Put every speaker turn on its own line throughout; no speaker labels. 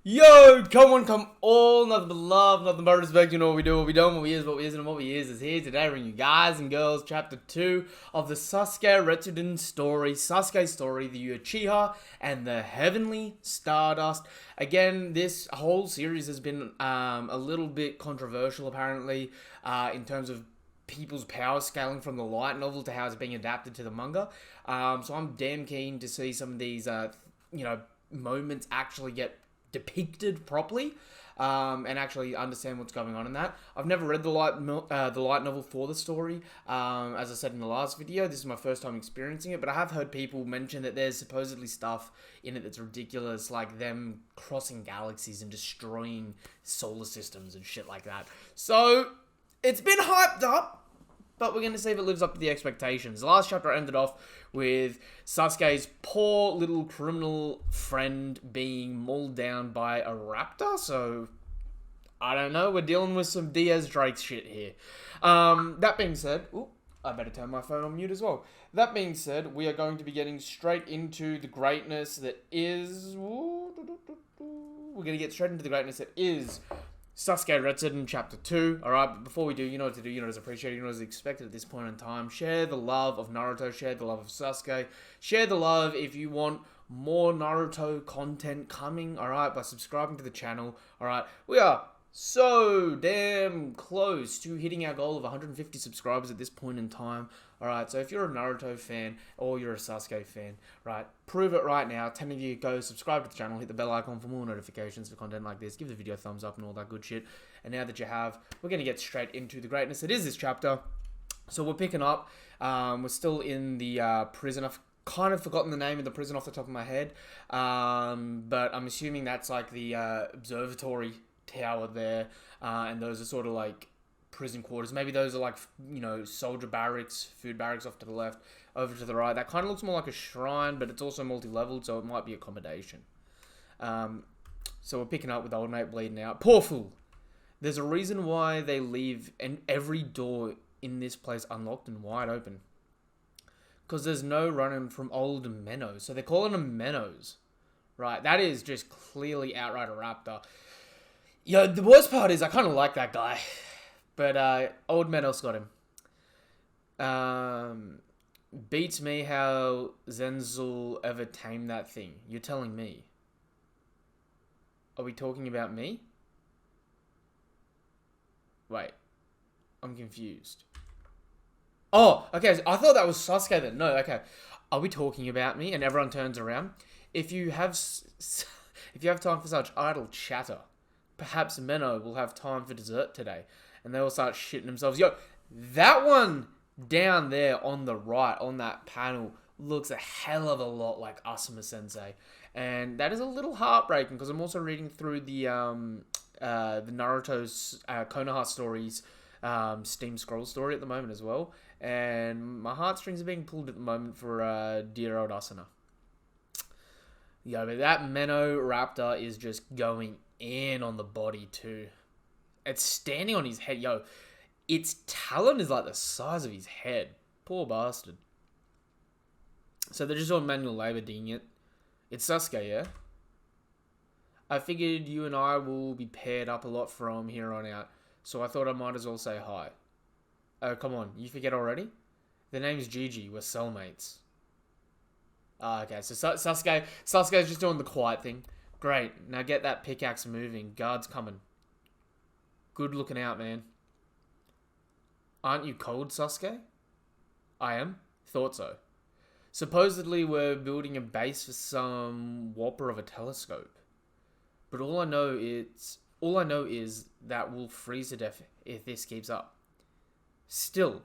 Yo, come all, nothing but love, nothing but respect. You know what we do, what we don't, what we is, what we isn't, and what we is here today, bringing you guys and girls chapter 2 of the Sasuke Retsuden story, Sasuke's story, the Uchiha and the Heavenly Stardust. Again, this whole series has been a little bit controversial apparently in terms of people's power scaling from the light novel to how it's being adapted to the manga. So I'm damn keen to see some of these, moments actually get depicted properly, and actually understand what's going on in that. I've never read the light novel for the story. As I said in the last video, this is my first time experiencing it, but I have heard people mention that there's supposedly stuff in it that's ridiculous, like them crossing galaxies and destroying solar systems and shit like that. So it's been hyped up, but we're going to see if it lives up to the expectations. The last chapter ended off with Sasuke's poor little criminal friend being mauled down by a raptor, so I don't know, we're dealing with some Diaz Drake shit here. That being said, I better turn my phone on mute as well. That being said, we are going to be getting straight into the greatness that is... We're going to get straight into the greatness that is Sasuke Retsuden Chapter 2. Alright, but before we do, you know what to do, you know what is appreciated, you know what is expected at this point in time. Share the love of Naruto, share the love of Sasuke, share the love if you want more Naruto content coming, alright, by subscribing to the channel. Alright, we are so damn close to hitting our goal of 150 subscribers at this point in time. Alright, so if you're a Naruto fan or you're a Sasuke fan, right, prove it right now. 10 of you go subscribe to the channel, hit the bell icon for more notifications for content like this, give the video a thumbs up and all that good shit. And now that you have, we're going to get straight into the greatness that is this chapter. So we're picking up, we're still in the prison. I've kind of forgotten the name of the prison off the top of my head, but I'm assuming that's like the observatory tower there, and those are sort of like prison quarters. Maybe those are like, soldier barracks, food barracks off to the left, over to the right. That kind of looks more like a shrine, but it's also multi-leveled, so it might be accommodation. So we're picking up with old mate bleeding out. Poor fool! There's a reason why they leave every door in this place unlocked and wide open. Because there's no running from old Menos. So they're calling them Menos. Right, that is just clearly outright a raptor. Yo, the worst part is I kind of like that guy. But old Menos got him. Beats me how Zenzel ever tamed that thing. You're telling me. Are we talking about me? Wait. I'm confused. Oh, okay. So I thought that was Sasuke then. No, okay. Are we talking about me? And everyone turns around. If you have time for such idle chatter, perhaps Menno will have time for dessert today. And they all start shitting themselves. Yo, that one down there on the right, on that panel, looks a hell of a lot like Asuma Sensei. And that is a little heartbreaking, because I'm also reading through the Naruto's Konoha stories Steam Scroll story at the moment as well. And my heartstrings are being pulled at the moment for dear old Asuna. Yo, but that Menno Raptor is just going in on the body too. It's standing on his head. Yo, its talon is like the size of his head. Poor bastard. So they're just on manual labor doing it. It's Sasuke, yeah? I figured you and I will be paired up a lot from here on out, so I thought I might as well say hi. Oh, come on. You forget already? The name's Gigi. We're cellmates. Okay, so Sasuke's just doing the quiet thing. Great. Now get that pickaxe moving. Guard's coming. Good looking out, man. Aren't you cold, Sasuke? I am. Thought so. Supposedly we're building a base for some whopper of a telescope. But all I know is that we'll freeze to death if this keeps up. Still,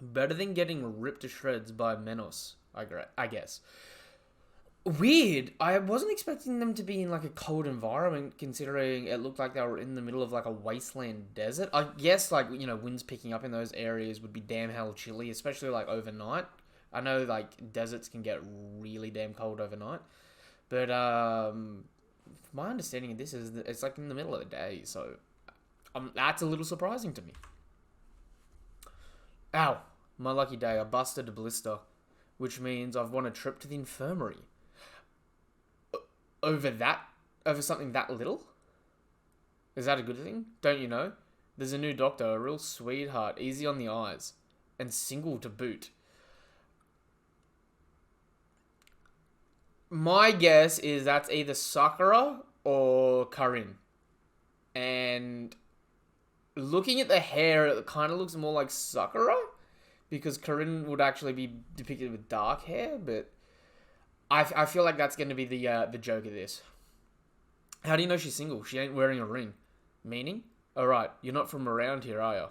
better than getting ripped to shreds by Menos, I guess. Weird. I wasn't expecting them to be in like a cold environment, considering it looked like they were in the middle of like a wasteland desert. I guess like, winds picking up in those areas would be damn hell chilly, especially like overnight. I know like deserts can get really damn cold overnight. But my understanding of this is that it's like in the middle of the day, so that's a little surprising to me. Ow. My lucky day. I busted a blister, which means I've won a trip to the infirmary. Over that over something that little? Is that a good thing? Don't you know? There's a new doctor, a real sweetheart, easy on the eyes, and single to boot. My guess is that's either Sakura or Karin. And looking at the hair, it kind of looks more like Sakura, because Karin would actually be depicted with dark hair, but I feel like that's going to be the joke of this. How do you know she's single? She ain't wearing a ring. Meaning? Alright, you're not from around here, are you?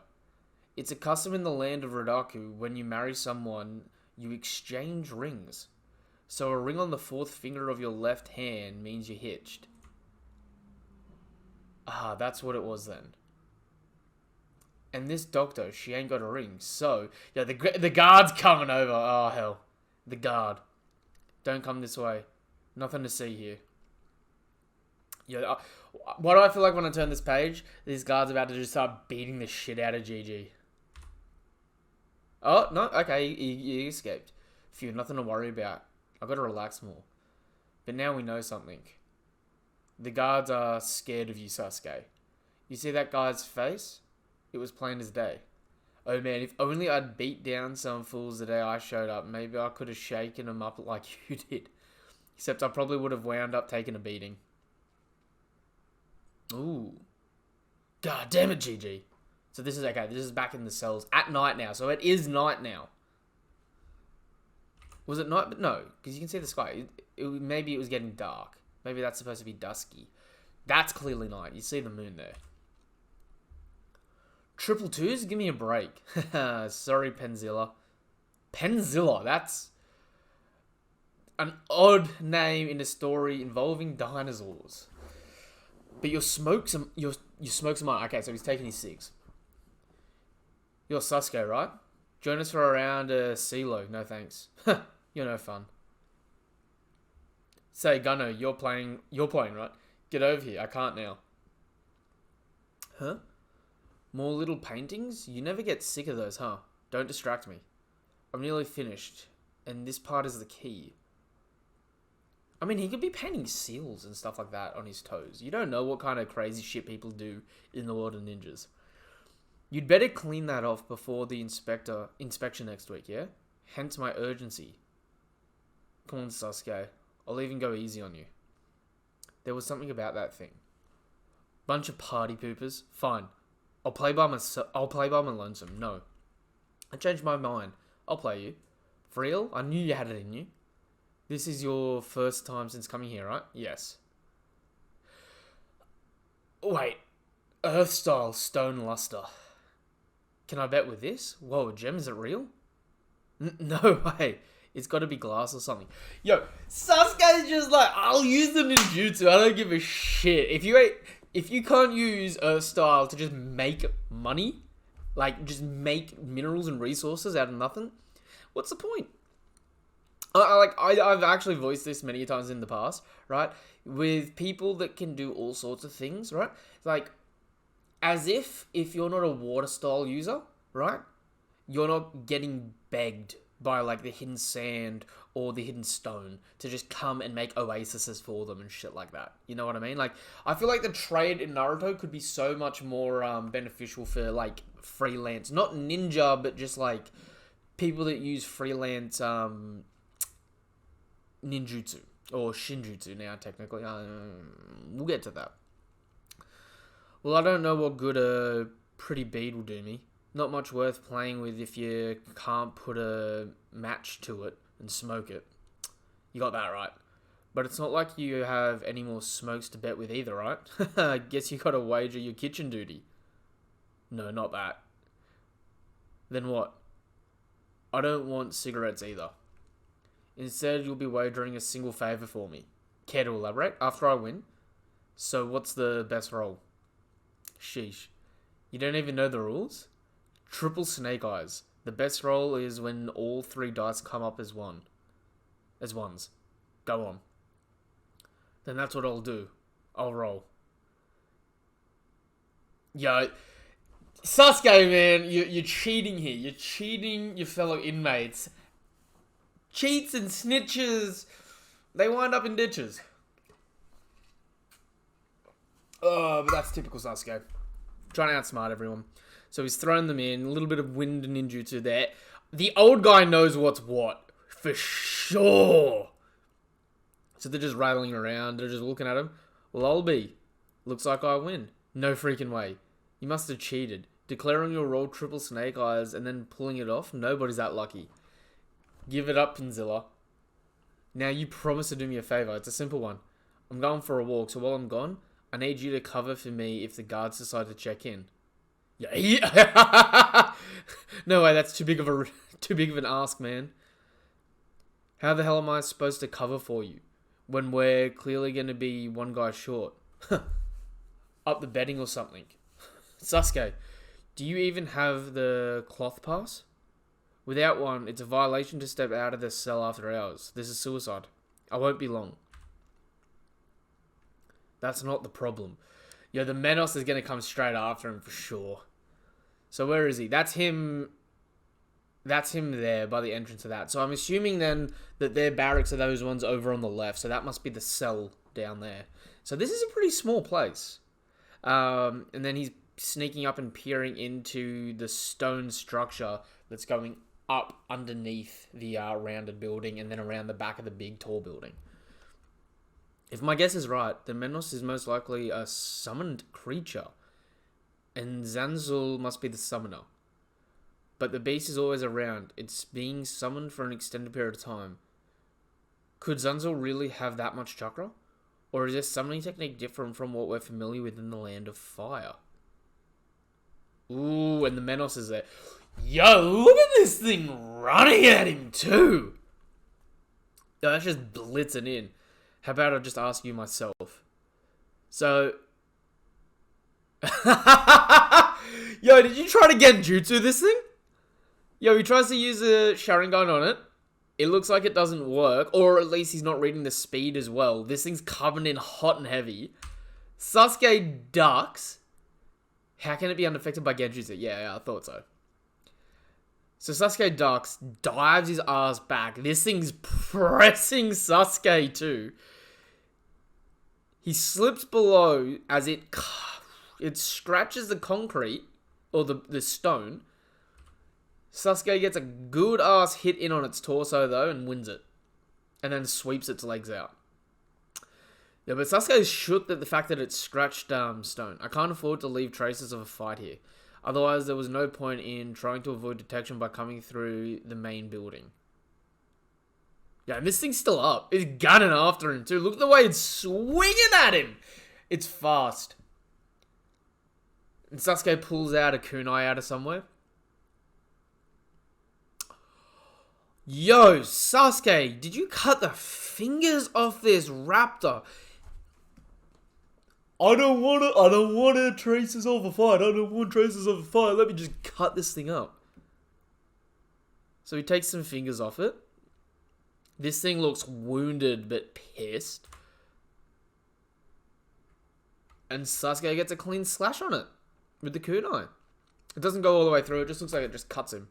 It's a custom in the land of Rodaku, when you marry someone, you exchange rings. So a ring on the fourth finger of your left hand means you're hitched. Ah, that's what it was then. And this doctor, she ain't got a ring, so... Yeah, the guard's coming over. Oh, hell. The guard. Don't come this way. Nothing to see here. Yeah, what do I feel like when I turn this page? This guard's about to just start beating the shit out of GG. Oh, no, okay, he escaped. Phew, nothing to worry about. I've got to relax more. But now we know something. The guards are scared of you, Sasuke. You see that guy's face? It was plain as day. Oh man, if only I'd beat down some fools the day I showed up. Maybe I could have shaken them up like you did. Except I probably would have wound up taking a beating. Ooh. God damn it, GG. So this is okay. This is back in the cells at night now. So it is night now. Was it night? But no, because you can see the sky. Maybe it was getting dark. Maybe that's supposed to be dusky. That's clearly night. You see the moon there. Triple twos? Give me a break. Sorry, Penzilla. Penzilla, that's an odd name in a story involving dinosaurs. But you smoke some mine. Okay, so he's taking his cigs. You're Sasuke, right? Join us for a round of CeeLo. No thanks. You're no fun. Say, Gunno, you're playing, right? Get over here. I can't now. Huh? More little paintings? You never get sick of those, huh? Don't distract me. I'm nearly finished, and this part is the key. I mean, he could be painting seals and stuff like that on his toes. You don't know what kind of crazy shit people do in the world of ninjas. You'd better clean that off before the inspection next week, yeah? Hence my urgency. Come on, Sasuke. I'll even go easy on you. There was something about that thing. Bunch of party poopers. Fine. I'll play by my lonesome. No. I changed my mind. I'll play you. For real? I knew you had it in you. This is your first time since coming here, right? Yes. Wait. Earth-style stone luster. Can I bet with this? Whoa, gem, is it real? No way. It's got to be glass or something. Yo, Sasuke's just like, I'll use the ninjutsu. I don't give a shit. If you can't use Earth-style to just make money, like just make minerals and resources out of nothing, what's the point? I've actually voiced this many times in the past, right? With people that can do all sorts of things, right? Like, as if you're not a water style user, right? You're not getting begged by like the hidden sand or the hidden stone to just come and make oases for them and shit like that. You know what I mean? Like, I feel like the trade in Naruto could be so much more beneficial for like freelance, not ninja, but just like people that use freelance ninjutsu or shinjutsu now technically. We'll get to that. Well, I don't know what good a pretty bead will do me. Not much worth playing with if you can't put a match to it and smoke it. You got that right. But it's not like you have any more smokes to bet with either, right? I guess you gotta wager your kitchen duty. No, not that. Then what? I don't want cigarettes either. Instead, you'll be wagering a single favour for me. Care to elaborate? After I win? So what's the best roll? Sheesh. You don't even know the rules? Triple snake eyes. The best roll is when all three dice come up as ones. Go on. Then that's what I'll do. I'll roll. Yo, Sasuke, man, you're cheating here. You're cheating your fellow inmates. Cheats and snitches, they wind up in ditches. Oh, but that's typical Sasuke. Trying to outsmart everyone. So he's thrown them in. A little bit of wind and ninjutsu there. The old guy knows what's what. For sure. So they're just rattling around. They're just looking at him. Lolby. Looks like I win. No freaking way. You must have cheated. Declaring your roll triple snake eyes and then pulling it off? Nobody's that lucky. Give it up, Pinzilla. Now you promise to do me a favor. It's a simple one. I'm going for a walk, so while I'm gone, I need you to cover for me if the guards decide to check in. Yeah. No way, that's too big of an ask, man. How the hell am I supposed to cover for you when we're clearly going to be one guy short? Up the betting or something. Sasuke, do you even have the cloth pass? Without one, it's a violation to step out of the cell after hours. This is suicide. I won't be long. That's not the problem. Yo, the Menos is going to come straight after him for sure. So where is he? That's him. That's him there by the entrance of that. So I'm assuming then that their barracks are those ones over on the left. So that must be the cell down there. So this is a pretty small place. And then he's sneaking up and peering into the stone structure that's going up underneath the rounded building and then around the back of the big tall building. If my guess is right, the Menos is most likely a summoned creature, and Zanzul must be the summoner. But the beast is always around. It's being summoned for an extended period of time. Could Zanzul really have that much chakra? Or is this summoning technique different from what we're familiar with in the Land of Fire? Ooh, and the Menos is there. Yo, look at this thing running at him too. Yo, that's just blitzing in. How about I just ask you myself? So... Yo, did you try to genjutsu this thing? Yo, he tries to use a Sharingan on it. It looks like it doesn't work. Or at least he's not reading the speed as well. This thing's coming in hot and heavy. Sasuke ducks. How can it be unaffected by genjutsu? Yeah, I thought so. So Sasuke ducks, dives his ass back. This thing's pressing Sasuke too. He slips below as it scratches the concrete, or the stone. Sasuke gets a good ass hit in on its torso though and wins it. And then sweeps its legs out. Yeah, but Sasuke is shook at the fact that it scratched stone. I can't afford to leave traces of a fight here. Otherwise, there was no point in trying to avoid detection by coming through the main building. Yeah, and this thing's still up. It's gunning after him too. Look at the way it's swinging at him. It's fast. And Sasuke pulls out a kunai out of somewhere. Yo, Sasuke, did you cut the fingers off this raptor? I don't want traces of a fight. I don't want traces of a fight. Let me just cut this thing up. So he takes some fingers off it. This thing looks wounded but pissed. And Sasuke gets a clean slash on it with the kunai. It doesn't go all the way through. It just looks like it just cuts him.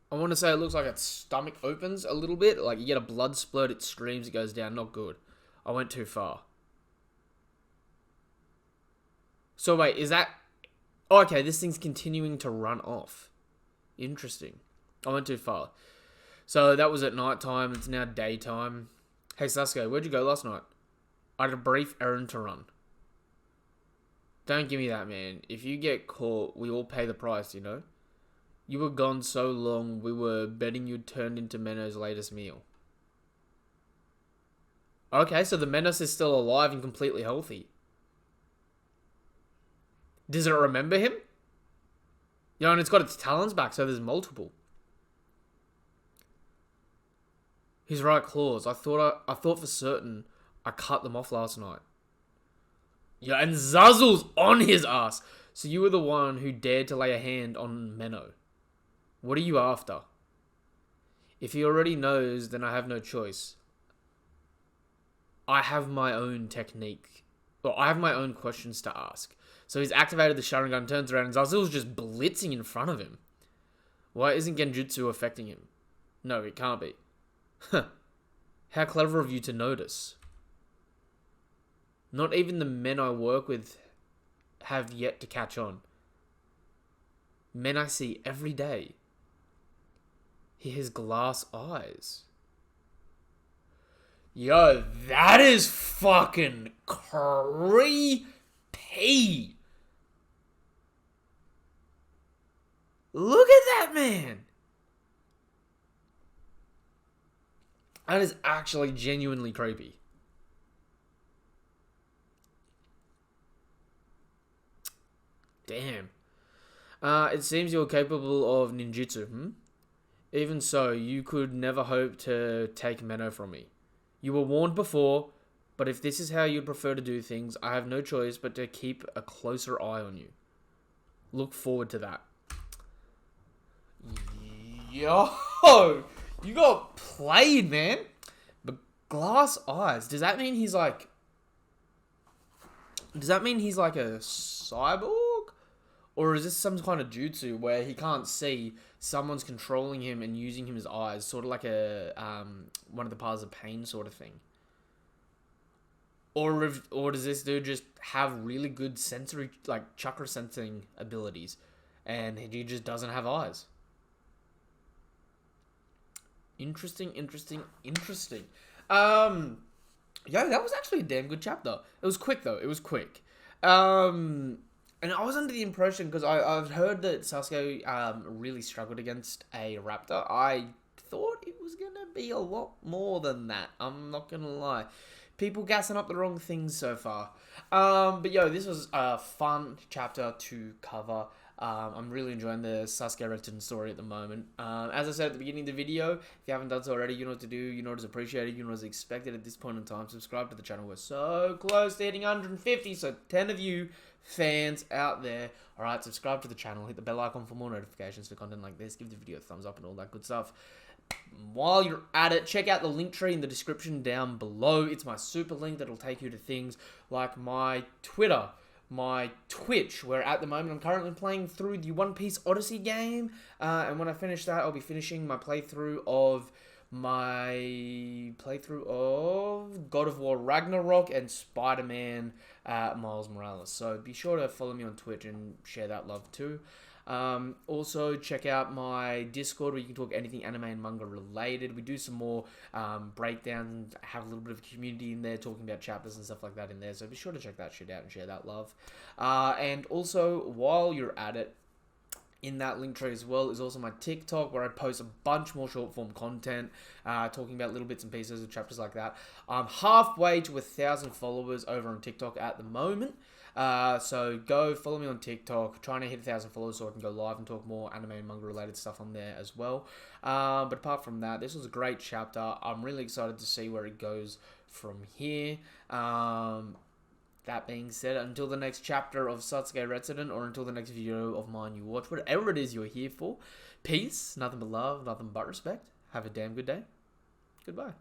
I want to say it looks like its stomach opens a little bit. Like you get a blood splurt, it screams, it goes down. Not good. I went too far. So wait, is that... Oh, okay, this thing's continuing to run off. Interesting. I went too far. So that was at night time. It's now daytime. Hey Sasuke, where'd you go last night? I had a brief errand to run. Don't give me that, man. If you get caught, we all pay the price, you know? You were gone so long, we were betting you'd turned into Menos' latest meal. Okay, so the Menos is still alive and completely healthy. Does it remember him? You know, and it's got its talons back, so there's multiple. His right claws. I thought for certain I cut them off last night. Yeah, and Zazul's on his ass. So you were the one who dared to lay a hand on Meno. What are you after? If he already knows, then I have no choice. I have my own technique. Well, I have my own questions to ask. So he's activated the Sharingan, turns around, and Zazul's just blitzing in front of him. Why isn't Genjutsu affecting him? No, it can't be. Huh. How clever of you to notice. Not even the men I work with have yet to catch on. Men I see every day. He has glass eyes. Yo, that is fucking creepy. Look at that man. That is actually genuinely creepy. Damn. It seems you're capable of ninjutsu, Even so, you could never hope to take Meno from me. You were warned before, but if this is how you'd prefer to do things, I have no choice but to keep a closer eye on you. Look forward to that. Yo! You got played, man! But glass eyes, does that mean he's like... Does that mean he's like a cyborg? Or is this some kind of jutsu where he can't see, someone's controlling him and using him as eyes, sort of like a one of the paths of pain sort of thing? Or does this dude just have really good sensory, like chakra sensing abilities, and he just doesn't have eyes? Interesting. Yo, that was actually a damn good chapter. It was quick though. It was quick. And I was under the impression, because I've heard that Sasuke really struggled against a raptor. I thought it was going to be a lot more than that. I'm not going to lie. People gassing up the wrong things so far. But yo, this was a fun chapter to cover. I'm really enjoying the Sasuke Retsuden story at the moment. As I said at the beginning of the video, if you haven't done so already, you know what to do. You know what is appreciated. You know what is expected at this point in time. Subscribe to the channel. We're so close to hitting 150. So 10 of you fans out there. Alright, subscribe to the channel. Hit the bell icon for more notifications for content like this. Give the video a thumbs up and all that good stuff. While you're at it, check out the link tree in the description down below. It's my super link that'll take you to things like my Twitter, my Twitch, where at the moment I'm currently playing through the One Piece Odyssey game, and when I finish that, I'll be finishing my playthrough of God of War Ragnarok and Spider-Man Miles Morales. So be sure to follow me on Twitch and share that love too. Also check out my Discord, where you can talk anything anime and manga related. We do some more breakdowns, have a little bit of a community in there talking about chapters and stuff like that in there, so be sure to check that shit out and share that love. And also, while you're at it, in that link tree as well is also my TikTok, where I post a bunch more short form content, talking about little bits and pieces of chapters like that. I'm halfway to 1,000 followers over on TikTok at the moment. So go follow me on TikTok, trying to hit 1,000 followers so I can go live and talk more anime and manga related stuff on there as well. But apart from that, this was a great chapter. I'm really excited to see where it goes from here. That being said, until the next chapter of Sasuke Retsuden, or until the next video of mine you watch, whatever it is you're here for, peace, nothing but love, nothing but respect. Have a damn good day. Goodbye.